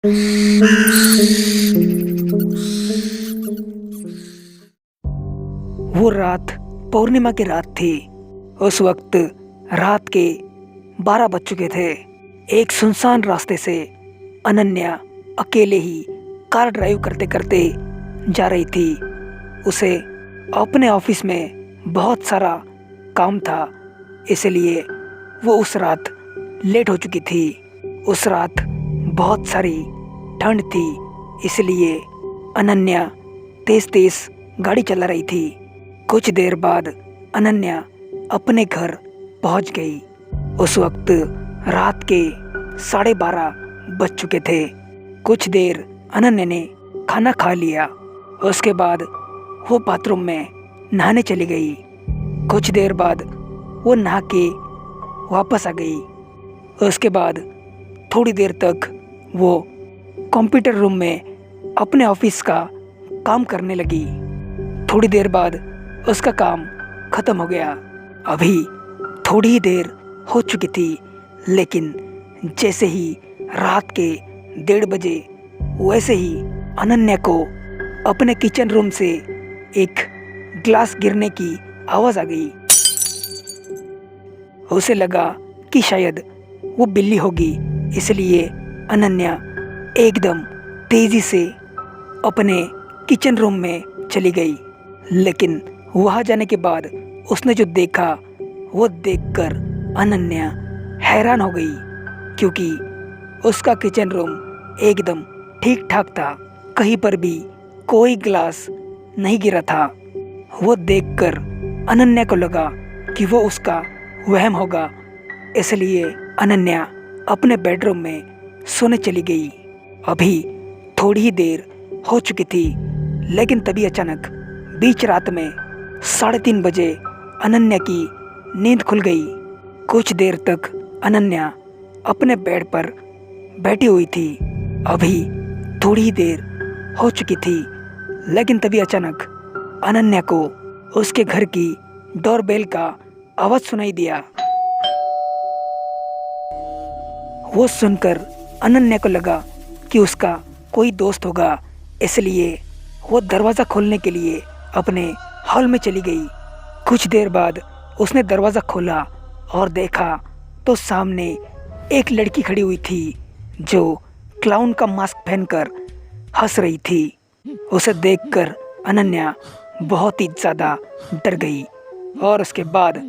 वो रात पूर्णिमा की रात थी। उस वक्त रात के 12 बज चुके थे। एक सुनसान रास्ते से अनन्या अकेले ही कार ड्राइव करते करते जा रही थी। उसे अपने ऑफिस में बहुत सारा काम था, इसलिए वो उस रात लेट हो चुकी थी। उस रात बहुत सारी ठंड थी, इसलिए अनन्या तेज तेज गाड़ी चला रही थी। कुछ देर बाद अनन्या अपने घर पहुंच गई। उस वक्त रात के 12:30 बज चुके थे। कुछ देर अनन्या ने खाना खा लिया। उसके बाद वो बाथरूम में नहाने चली गई। कुछ देर बाद वो नहा के वापस आ गई। उसके बाद थोड़ी देर तक वो कंप्यूटर रूम में अपने ऑफिस का काम करने लगी। थोड़ी देर बाद उसका काम खत्म हो गया। अभी थोड़ी ही देर हो चुकी थी, लेकिन जैसे ही रात के 1:30 बजे वैसे ही अनन्या को अपने किचन रूम से एक ग्लास गिरने की आवाज आ गई। उसे लगा कि शायद वो बिल्ली होगी, इसलिए अनन्या एकदम तेजी से अपने किचन रूम में चली गई। लेकिन वहां जाने के बाद उसने जो देखा वो देखकर अनन्या हैरान हो गई, क्योंकि उसका किचन रूम एकदम ठीक ठाक था। कहीं पर भी कोई ग्लास नहीं गिरा था। वो देखकर अनन्या को लगा कि वो उसका वहम होगा, इसलिए अनन्या अपने बेडरूम में सोने चली गई। अभी थोड़ी ही देर हो चुकी थी, लेकिन तभी अचानक बीच रात में 3:30 बजे अनन्या की नींद खुल गई। कुछ देर तक अनन्या अपने बेड पर बैठी हुई थी। अभी थोड़ी ही देर हो चुकी थी, लेकिन तभी अचानक अनन्या को उसके घर की डोरबेल का आवाज सुनाई दिया। वो सुनकर अनन्या को लगा कि उसका कोई दोस्त होगा, इसलिए वो दरवाज़ा खोलने के लिए अपने हॉल में चली गई। कुछ देर बाद उसने दरवाज़ा खोला और देखा तो सामने एक लड़की खड़ी हुई थी, जो क्लाउन का मास्क पहनकर हंस रही थी। उसे देखकर अनन्या बहुत ही ज़्यादा डर गई और उसके बाद